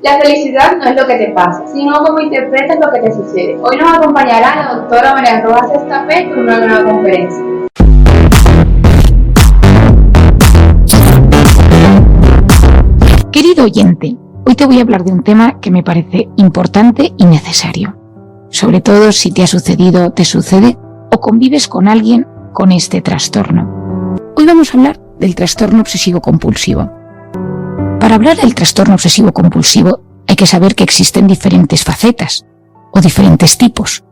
La felicidad no es lo que te pasa, sino cómo interpretas lo que te sucede. Hoy nos acompañará la doctora María Rojas Estapé con una nueva conferencia. Querido oyente, hoy te voy a hablar de un tema que me parece importante y necesario, sobre todo si te ha sucedido, te sucede o convives con alguien con este trastorno. Hoy vamos a hablar del trastorno obsesivo-compulsivo. Para hablar del trastorno obsesivo-compulsivo hay que saber que existen diferentes facetas o diferentes tipos.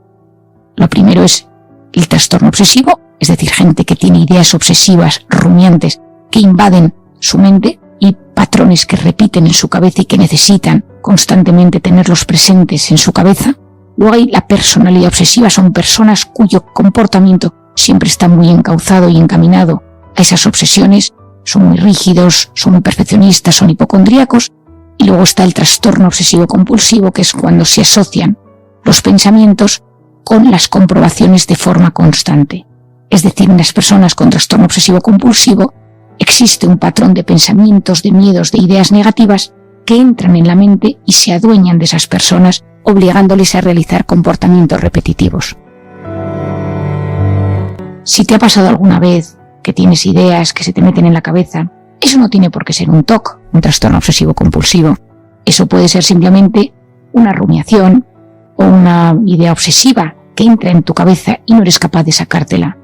Lo primero es el trastorno obsesivo, es decir, gente que tiene ideas obsesivas, rumiantes, que invaden su mente y patrones que repiten en su cabeza y que necesitan constantemente tenerlos presentes en su cabeza. Luego hay la personalidad obsesiva, son personas cuyo comportamiento siempre está muy encauzado y encaminado a esas obsesiones, son muy rígidos, son muy perfeccionistas, son hipocondríacos. Y luego está el trastorno obsesivo-compulsivo, que es cuando se asocian los pensamientos con las comprobaciones de forma constante. Es decir, en las personas con trastorno obsesivo-compulsivo existe un patrón de pensamientos, de miedos, de ideas negativas que entran en la mente y se adueñan de esas personas, obligándoles a realizar comportamientos repetitivos. Si te ha pasado alguna vez que tienes ideas que se te meten en la cabeza, eso no tiene por qué ser un TOC, un trastorno obsesivo-compulsivo. Eso puede ser simplemente una rumiación o una idea obsesiva que entra en tu cabeza y no eres capaz de sacártela.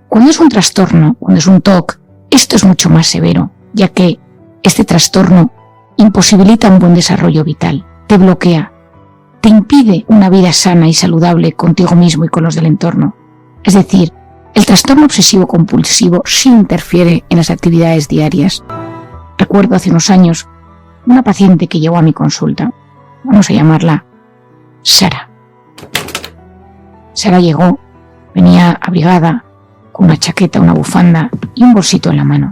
Cuando es un trastorno, cuando es un TOC, esto es mucho más severo, ya que este trastorno imposibilita un buen desarrollo vital, te bloquea, te impide una vida sana y saludable contigo mismo y con los del entorno. Es decir, el trastorno obsesivo-compulsivo sí interfiere en las actividades diarias. Recuerdo hace unos años una paciente que llegó a mi consulta. Vamos a llamarla Sara. Sara llegó, venía abrigada, con una chaqueta, una bufanda y un bolsito en la mano.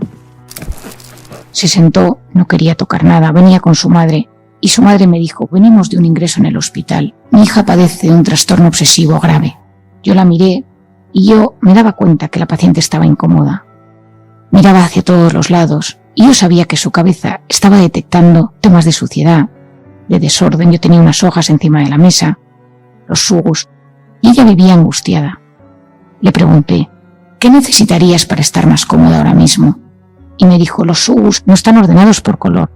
Se sentó, no quería tocar nada, venía con su madre y su madre me dijo: venimos de un ingreso en el hospital. Mi hija padece de un trastorno obsesivo grave. Yo la miré y yo me daba cuenta que la paciente estaba incómoda. Miraba hacia todos los lados y yo sabía que su cabeza estaba detectando temas de suciedad, de desorden. Yo tenía unas hojas encima de la mesa, los sugus, y ella vivía angustiada. Le pregunté: ¿qué necesitarías para estar más cómoda ahora mismo? Y me dijo: los sugus no están ordenados por color.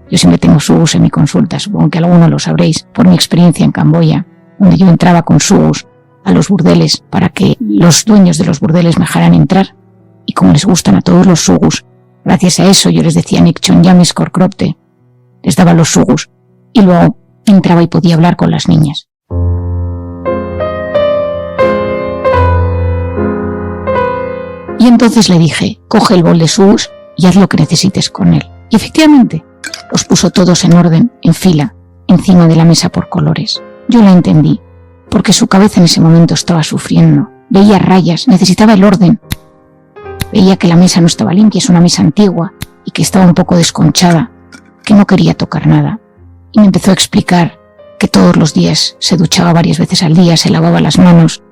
Yo siempre tengo sugus en mi consulta, supongo que algunos lo sabréis por mi experiencia en Camboya, donde yo entraba con sugus a los burdeles para que los dueños de los burdeles me dejaran entrar, y como les gustan a todos los sugus, gracias a eso yo les decía Nick Chonyames Korkropte, les daba los sugus y luego entraba y podía hablar con las niñas. Y entonces le dije: coge el bol de sugus y haz lo que necesites con él. Y efectivamente los puso todos en orden, en fila, encima de la mesa por colores. Yo la entendí, porque su cabeza en ese momento estaba sufriendo. Veía rayas, necesitaba el orden. Veía que la mesa no estaba limpia, es una mesa antigua, y que estaba un poco desconchada, que no quería tocar nada. Y me empezó a explicar que todos los días se duchaba varias veces al día, se lavaba las manos.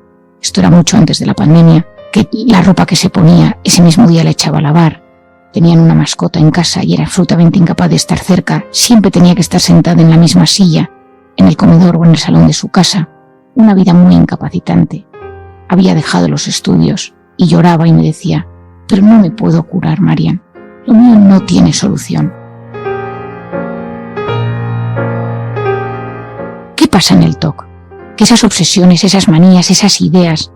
Esto era mucho antes de la pandemia, que la ropa que se ponía ese mismo día la echaba a lavar. Tenían una mascota en casa y era absolutamente incapaz de estar cerca. Siempre tenía que estar sentada en la misma silla, en el comedor o en el salón de su casa. Una vida muy incapacitante. Había dejado los estudios y lloraba y me decía: pero no me puedo curar, Marian. Lo mío no tiene solución. ¿Qué pasa en el TOC? Que esas obsesiones, esas manías, esas ideas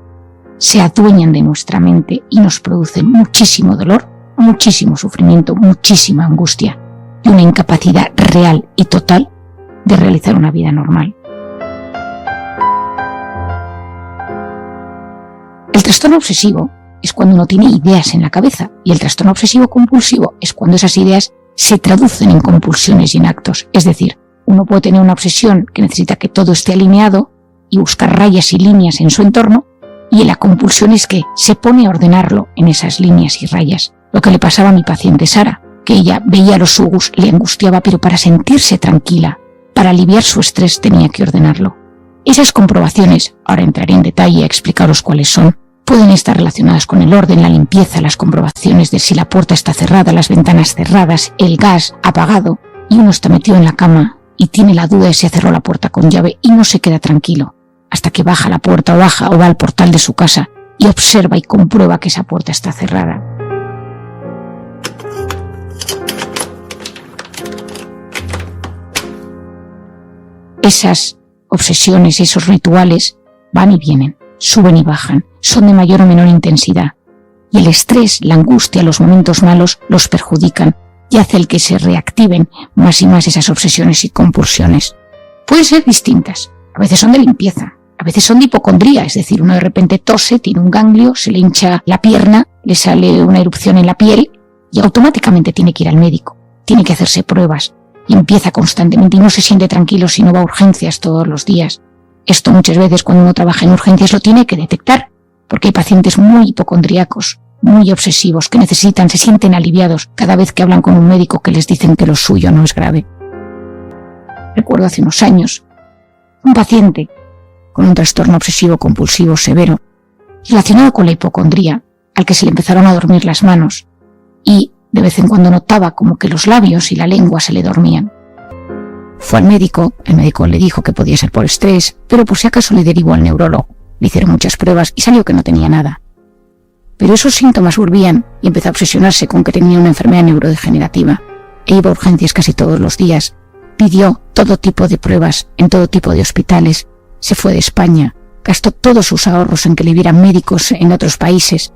se adueñan de nuestra mente y nos producen muchísimo dolor, muchísimo sufrimiento, muchísima angustia y una incapacidad real y total de realizar una vida normal. El trastorno obsesivo es cuando uno tiene ideas en la cabeza y el trastorno obsesivo-compulsivo es cuando esas ideas se traducen en compulsiones y en actos. Es decir, uno puede tener una obsesión que necesita que todo esté alineado y buscar rayas y líneas en su entorno, y la compulsión es que se pone a ordenarlo en esas líneas y rayas. Lo que le pasaba a mi paciente Sara, que ella veía los sugus, le angustiaba, pero para sentirse tranquila, para aliviar su estrés tenía que ordenarlo. Esas comprobaciones, ahora entraré en detalle a explicaros cuáles son, pueden estar relacionadas con el orden, la limpieza, las comprobaciones de si la puerta está cerrada, las ventanas cerradas, el gas apagado, y uno está metido en la cama y tiene la duda de si cerró la puerta con llave y no se queda tranquilo hasta que baja la puerta o va al portal de su casa y observa y comprueba que esa puerta está cerrada. Esas obsesiones, esos rituales van y vienen, suben y bajan, son de mayor o menor intensidad. Y el estrés, la angustia, los momentos malos los perjudican y hace el que se reactiven más y más esas obsesiones y compulsiones. Pueden ser distintas, a veces son de limpieza, a veces son de hipocondría, es decir, uno de repente tose, tiene un ganglio, se le hincha la pierna, le sale una erupción en la piel y automáticamente tiene que ir al médico, tiene que hacerse pruebas y empieza constantemente y no se siente tranquilo si no va a urgencias todos los días. Esto muchas veces cuando uno trabaja en urgencias lo tiene que detectar, porque hay pacientes muy hipocondríacos, muy obsesivos, que se sienten aliviados cada vez que hablan con un médico que les dicen que lo suyo no es grave. Recuerdo hace unos años un paciente con un trastorno obsesivo compulsivo severo relacionado con la hipocondría, al que se le empezaron a dormir las manos y de vez en cuando notaba como que los labios y la lengua se le dormían. Fue al médico, el médico le dijo que podía ser por estrés, pero por si acaso le derivó al neurólogo. Le hicieron muchas pruebas y salió que no tenía nada. Pero esos síntomas volvían y empezó a obsesionarse con que tenía una enfermedad neurodegenerativa. E iba a urgencias casi todos los días. Pidió todo tipo de pruebas en todo tipo de hospitales. Se fue de España. Gastó todos sus ahorros en que le vieran médicos en otros países.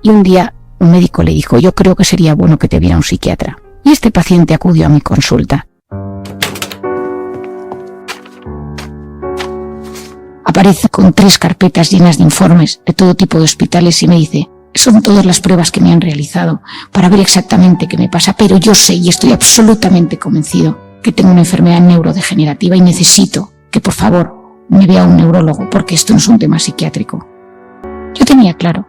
Y un día un médico le dijo: yo creo que sería bueno que te viera un psiquiatra. Y este paciente acudió a mi consulta. Aparece con 3 carpetas llenas de informes de todo tipo de hospitales y me dice: son todas las pruebas que me han realizado para ver exactamente qué me pasa, pero yo sé y estoy absolutamente convencido que tengo una enfermedad neurodegenerativa y necesito que por favor me vea un neurólogo porque esto no es un tema psiquiátrico. Yo tenía claro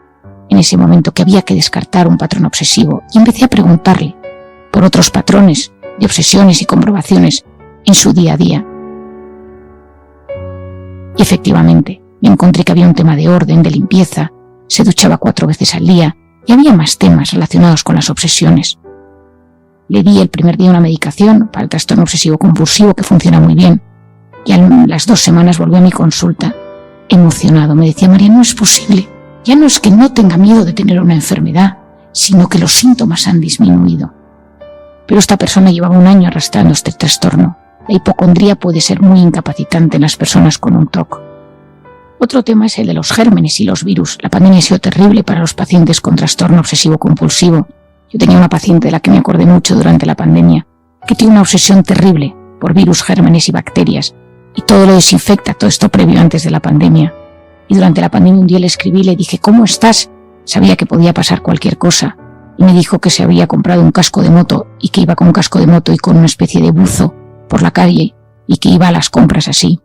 en ese momento que había que descartar un patrón obsesivo y empecé a preguntarle por otros patrones de obsesiones y comprobaciones en su día a día. Y efectivamente, me encontré que había un tema de orden, de limpieza, se duchaba 4 veces al día y había más temas relacionados con las obsesiones. Le di el primer día una medicación para el trastorno obsesivo compulsivo que funciona muy bien y a las 2 semanas volvió a mi consulta emocionado. Me decía: María, no es posible, ya no es que no tenga miedo de tener una enfermedad, sino que los síntomas han disminuido. Pero esta persona llevaba un año arrastrando este trastorno. La hipocondría puede ser muy incapacitante en las personas con un TOC. Otro tema es el de los gérmenes y los virus. La pandemia ha sido terrible para los pacientes con trastorno obsesivo compulsivo. Yo tenía una paciente de la que me acordé mucho durante la pandemia, que tiene una obsesión terrible por virus, gérmenes y bacterias, y todo lo desinfecta, todo esto previo antes de la pandemia. Y durante la pandemia un día le escribí y le dije: ¿cómo estás? Sabía que podía pasar cualquier cosa. Y me dijo que se había comprado un casco de moto y que iba con un casco de moto y con una especie de buzo por la calle y que iba a las compras así.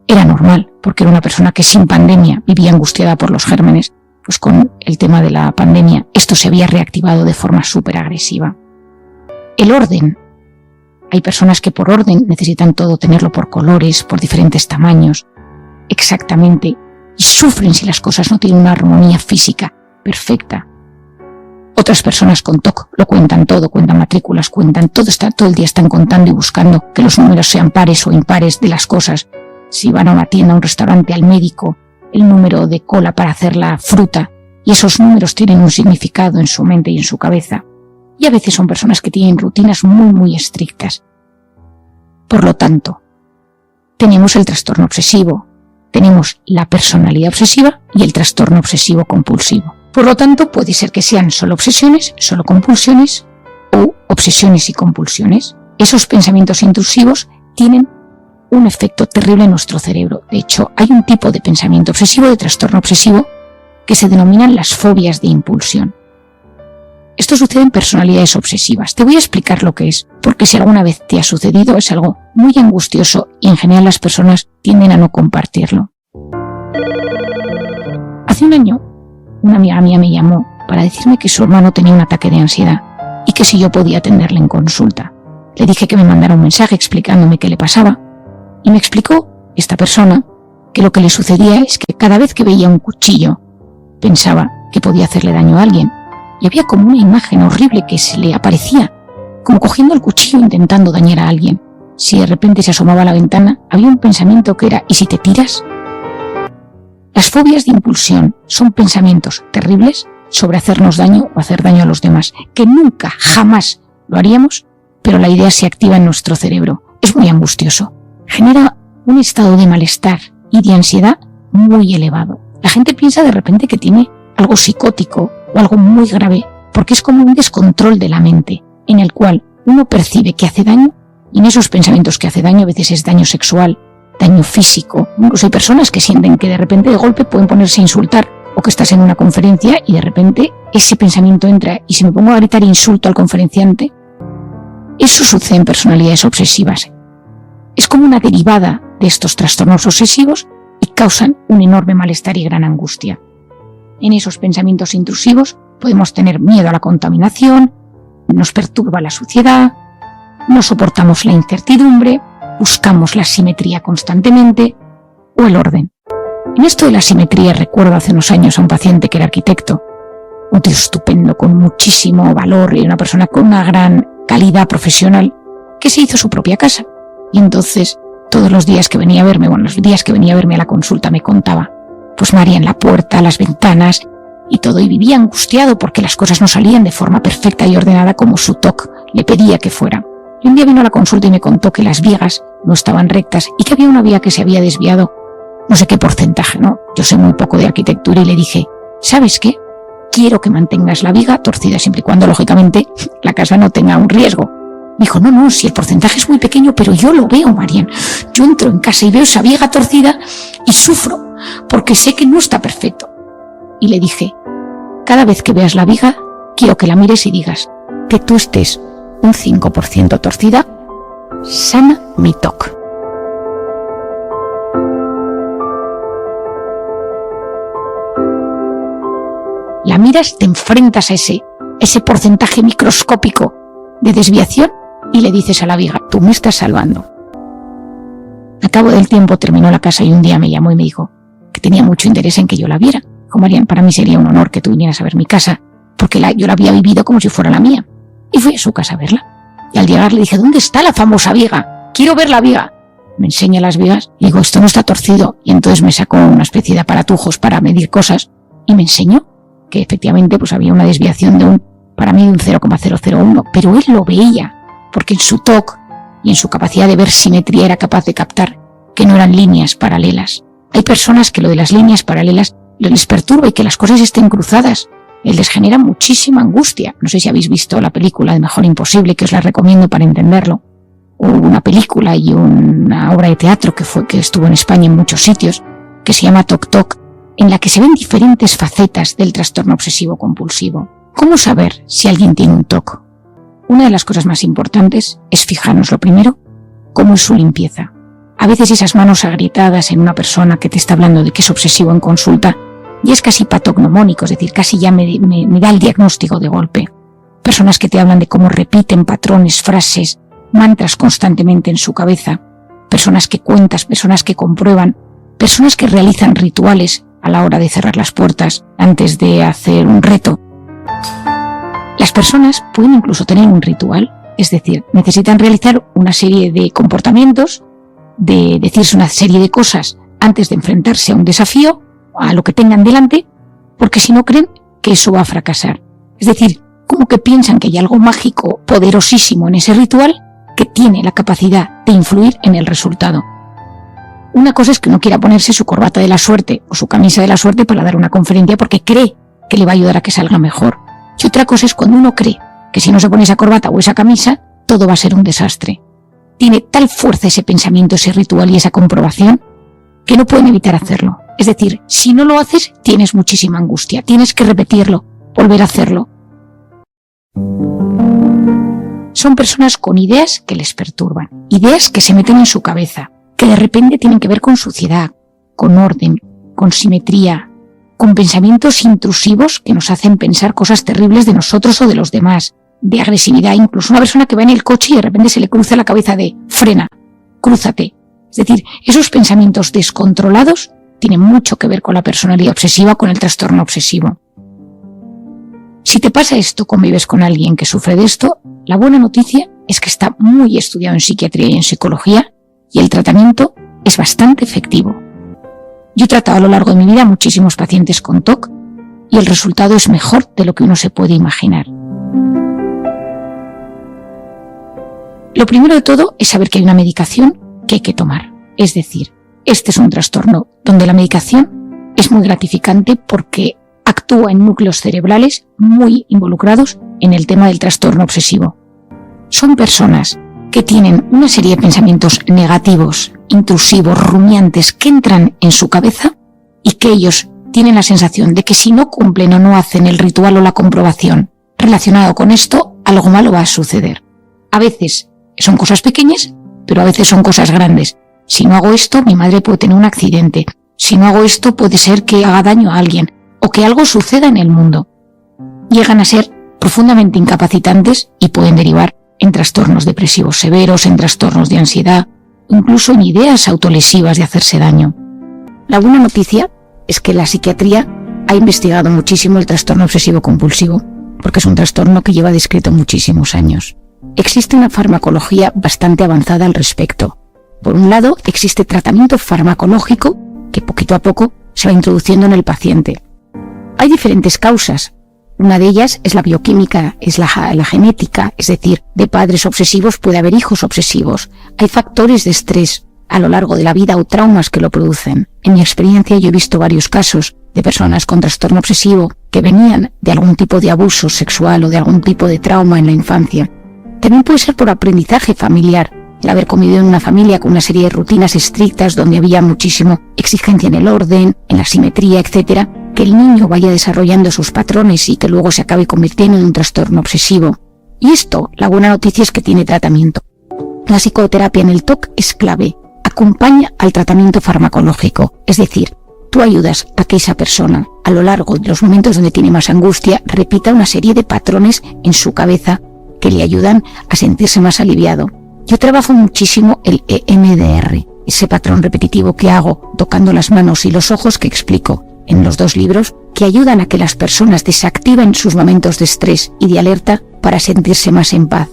Era normal, porque era una persona que sin pandemia vivía angustiada por los gérmenes, pues con el tema de la pandemia esto se había reactivado de forma súper agresiva. El orden. Hay personas que por orden necesitan todo tenerlo por colores, por diferentes tamaños, exactamente, y sufren si las cosas no tienen una armonía física perfecta. Otras personas con TOC lo cuentan todo, cuentan matrículas, cuentan todo, todo el día están contando y buscando que los números sean pares o impares de las cosas. Si van a una tienda, a un restaurante, al médico, el número de cola para hacer la fruta, y esos números tienen un significado en su mente y en su cabeza. Y a veces son personas que tienen rutinas muy, muy estrictas. Por lo tanto, tenemos el trastorno obsesivo, tenemos la personalidad obsesiva y el trastorno obsesivo compulsivo. Por lo tanto, puede ser que sean solo obsesiones, solo compulsiones o obsesiones y compulsiones. Esos pensamientos intrusivos tienen un efecto terrible en nuestro cerebro. De hecho, hay un tipo de pensamiento obsesivo, de trastorno obsesivo, que se denominan las fobias de impulsión. Esto sucede en personalidades obsesivas. Te voy a explicar lo que es, porque si alguna vez te ha sucedido es algo muy angustioso y en general las personas tienden a no compartirlo. Hace un año, una amiga mía me llamó para decirme que su hermano tenía un ataque de ansiedad y que si yo podía atenderle en consulta. Le dije que me mandara un mensaje explicándome qué le pasaba y me explicó esta persona que lo que le sucedía es que cada vez que veía un cuchillo pensaba que podía hacerle daño a alguien y había como una imagen horrible que se le aparecía, como cogiendo el cuchillo e intentando dañar a alguien. si de repente se asomaba a la ventana, había un pensamiento que era: ¿y si te tiras? Las fobias de impulsión son pensamientos terribles sobre hacernos daño o hacer daño a los demás, que nunca, jamás lo haríamos, pero la idea se activa en nuestro cerebro. Es muy angustioso. Genera un estado de malestar y de ansiedad muy elevado. La gente piensa de repente que tiene algo psicótico o algo muy grave, porque es como un descontrol de la mente, en el cual uno percibe que hace daño, y en esos pensamientos que hace daño a veces es daño sexual, daño físico. Incluso hay personas que sienten que de repente de golpe pueden ponerse a insultar, o que estás en una conferencia y de repente ese pensamiento entra y si me pongo a gritar insulto al conferenciante. Eso sucede en personalidades obsesivas. Es como una derivada de estos trastornos obsesivos y causan un enorme malestar y gran angustia. En esos pensamientos intrusivos podemos tener miedo a la contaminación, nos perturba la suciedad, no soportamos la incertidumbre, buscamos la simetría constantemente o el orden. En esto de la simetría recuerdo hace unos años a un paciente que era arquitecto, un tío estupendo, con muchísimo valor y una persona con una gran calidad profesional, que se hizo su propia casa. Y entonces, todos los días que venía a verme, los días que venía a verme a la consulta me contaba, pues María, en la puerta, las ventanas y todo, y vivía angustiado porque las cosas no salían de forma perfecta y ordenada como su TOC le pedía que fuera. Y un día vino a la consulta y me contó que las vigas no estaban rectas y que había una viga que se había desviado, no sé qué porcentaje, ¿no? Yo sé muy poco de arquitectura y le dije, ¿sabes qué? Quiero que mantengas la viga torcida siempre y cuando, lógicamente, la casa no tenga un riesgo. Me dijo, no, si el porcentaje es muy pequeño, pero yo lo veo, Marian. Yo entro en casa y veo esa viga torcida y sufro, porque sé que no está perfecto. Y le dije, cada vez que veas la viga, quiero que la mires y digas que tú estés un 5% torcida, sana mi TOC. La miras, te enfrentas a ese porcentaje microscópico de desviación y le dices a la viga, tú me estás salvando. Al cabo del tiempo terminó la casa y un día me llamó y me dijo que tenía mucho interés en que yo la viera. Dijo, Marian, para mí sería un honor que tú vinieras a ver mi casa, porque yo la había vivido como si fuera la mía. Y fui a su casa a verla. Y al llegar le dije, ¿dónde está la famosa viga? Quiero ver la viga. Me enseña las vigas y digo, esto no está torcido. Y entonces me sacó una especie de aparatujos para medir cosas y me enseñó que efectivamente pues había una desviación de para mí de un 0,001, pero él lo veía, porque en su TOC y en su capacidad de ver simetría era capaz de captar que no eran líneas paralelas. Hay personas que lo de las líneas paralelas les perturba y que las cosas estén cruzadas. Les genera muchísima angustia. No sé si habéis visto la película de Mejor Imposible, que os la recomiendo para entenderlo. O una película y una obra de teatro que estuvo en España en muchos sitios, que se llama Toc Toc, en la que se ven diferentes facetas del trastorno obsesivo compulsivo. ¿Cómo saber si alguien tiene un TOC? Una de las cosas más importantes es fijarnos lo primero, cómo es su limpieza. A veces esas manos agrietadas en una persona que te está hablando de que es obsesivo en consulta, y es casi patognomónico, es decir, casi ya me da el diagnóstico de golpe. Personas que te hablan de cómo repiten patrones, frases, mantras constantemente en su cabeza. Personas que cuentan, personas que comprueban, personas que realizan rituales a la hora de cerrar las puertas antes de hacer un reto. Las personas pueden incluso tener un ritual, es decir, necesitan realizar una serie de comportamientos, de decirse una serie de cosas antes de enfrentarse a un desafío, a lo que tengan delante, porque si no creen que eso va a fracasar. Es decir, como que piensan que hay algo mágico, poderosísimo en ese ritual que tiene la capacidad de influir en el resultado. Una cosa es que uno quiera ponerse su corbata de la suerte o su camisa de la suerte para dar una conferencia porque cree que le va a ayudar a que salga mejor. Y otra cosa es cuando uno cree que si no se pone esa corbata o esa camisa, todo va a ser un desastre. Tiene tal fuerza ese pensamiento, ese ritual y esa comprobación que no pueden evitar hacerlo. Es decir, si no lo haces, tienes muchísima angustia. Tienes que repetirlo, volver a hacerlo. Son personas con ideas que les perturban, ideas que se meten en su cabeza, que de repente tienen que ver con suciedad, con orden, con simetría, con pensamientos intrusivos que nos hacen pensar cosas terribles de nosotros o de los demás, de agresividad. Incluso una persona que va en el coche y de repente se le cruza la cabeza de frena, crúzate. Es decir, esos pensamientos descontrolados tienen mucho que ver con la personalidad obsesiva, con el trastorno obsesivo. Si te pasa esto, convives con alguien que sufre de esto, la buena noticia es que está muy estudiado en psiquiatría y en psicología y el tratamiento es bastante efectivo. Yo he tratado a lo largo de mi vida a muchísimos pacientes con TOC y el resultado es mejor de lo que uno se puede imaginar. Lo primero de todo es saber que hay una medicación que hay que tomar. Es decir, este es un trastorno donde la medicación es muy gratificante porque actúa en núcleos cerebrales muy involucrados en el tema del trastorno obsesivo. Son personas que tienen una serie de pensamientos negativos, intrusivos, rumiantes que entran en su cabeza y que ellos tienen la sensación de que si no cumplen o no hacen el ritual o la comprobación relacionado con esto, algo malo va a suceder. A veces son cosas pequeñas, pero a veces son cosas grandes. Si no hago esto, mi madre puede tener un accidente. Si no hago esto, puede ser que haga daño a alguien o que algo suceda en el mundo. Llegan a ser profundamente incapacitantes y pueden derivar en trastornos depresivos severos, en trastornos de ansiedad, incluso en ideas autolesivas de hacerse daño. La buena noticia es que la psiquiatría ha investigado muchísimo el trastorno obsesivo compulsivo, porque es un trastorno que lleva descrito muchísimos años. Existe una farmacología bastante avanzada al respecto. Por un lado, existe tratamiento farmacológico que poquito a poco se va introduciendo en el paciente. Hay diferentes causas. Una de ellas es la bioquímica, es la genética, es decir, de padres obsesivos puede haber hijos obsesivos. Hay factores de estrés a lo largo de la vida o traumas que lo producen. En mi experiencia yo he visto varios casos de personas con trastorno obsesivo que venían de algún tipo de abuso sexual o de algún tipo de trauma en la infancia. También puede ser por aprendizaje familiar, el haber convivido en una familia con una serie de rutinas estrictas donde había muchísima exigencia en el orden, en la simetría, etc., que el niño vaya desarrollando sus patrones y que luego se acabe convirtiendo en un trastorno obsesivo. Y esto, la buena noticia es que tiene tratamiento. La psicoterapia en el TOC es clave. Acompaña al tratamiento farmacológico, es decir, tú ayudas a que esa persona, a lo largo de los momentos donde tiene más angustia, repita una serie de patrones en su cabeza que le ayudan a sentirse más aliviado. Yo trabajo muchísimo el EMDR, ese patrón repetitivo que hago tocando las manos y los ojos que explico en los 2 libros, que ayudan a que las personas desactiven sus momentos de estrés y de alerta para sentirse más en paz.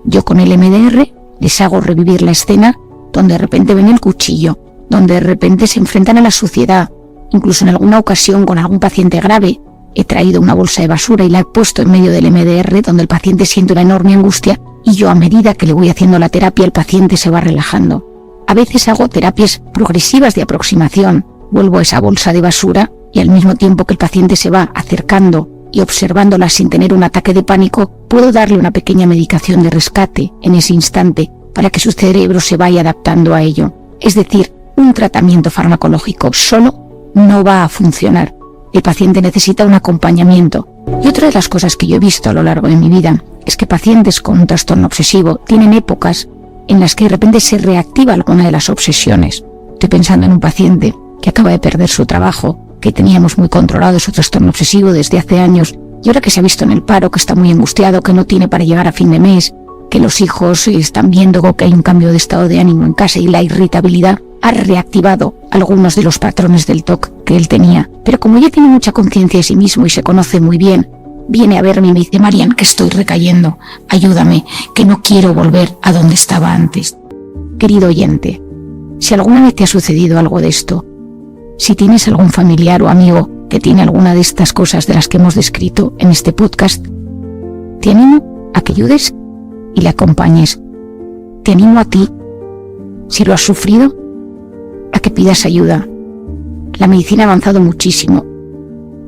Yo con el EMDR les hago revivir la escena donde de repente ven el cuchillo, donde de repente se enfrentan a la suciedad. Incluso en alguna ocasión con algún paciente grave he traído una bolsa de basura y la he puesto en medio del EMDR donde el paciente siente una enorme angustia y yo a medida que le voy haciendo la terapia el paciente se va relajando. A veces hago terapias progresivas de aproximación, vuelvo a esa bolsa de basura y al mismo tiempo que el paciente se va acercando y observándola sin tener un ataque de pánico, puedo darle una pequeña medicación de rescate en ese instante para que su cerebro se vaya adaptando a ello. Es decir, un tratamiento farmacológico solo no va a funcionar. El paciente necesita un acompañamiento. Y otra de las cosas que yo he visto a lo largo de mi vida es que pacientes con un trastorno obsesivo tienen épocas en las que de repente se reactiva alguna de las obsesiones. Estoy pensando en un paciente que acaba de perder su trabajo, que teníamos muy controlado su trastorno obsesivo desde hace años, y ahora que se ha visto en el paro, que está muy angustiado, que no tiene para llegar a fin de mes, que los hijos están viendo que hay un cambio de estado de ánimo en casa y la irritabilidad ha reactivado algunos de los patrones del TOC que él tenía. Pero como ya tiene mucha conciencia de sí mismo y se conoce muy bien, viene a verme y me dice: Marian, que estoy recayendo, ayúdame, que no quiero volver a donde estaba antes. Querido oyente, si alguna vez te ha sucedido algo de esto, si tienes algún familiar o amigo que tiene alguna de estas cosas de las que hemos descrito en este podcast, te animo a que ayudes y le acompañes. Te animo a ti, si lo has sufrido, a que pidas ayuda. La medicina ha avanzado muchísimo.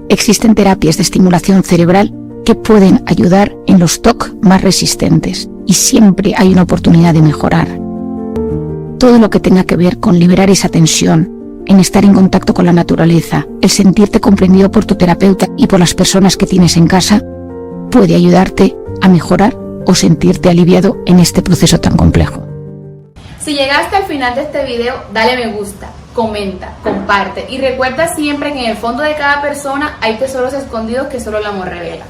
Existen terapias de estimulación cerebral que pueden ayudar en los TOC más resistentes y siempre hay una oportunidad de mejorar. Todo lo que tenga que ver con liberar esa tensión, en estar en contacto con la naturaleza, el sentirte comprendido por tu terapeuta y por las personas que tienes en casa, puede ayudarte a mejorar o sentirte aliviado en este proceso tan complejo. Si llegaste al final de este video, dale me gusta, comenta, comparte y recuerda siempre que en el fondo de cada persona hay tesoros escondidos que solo el amor revela.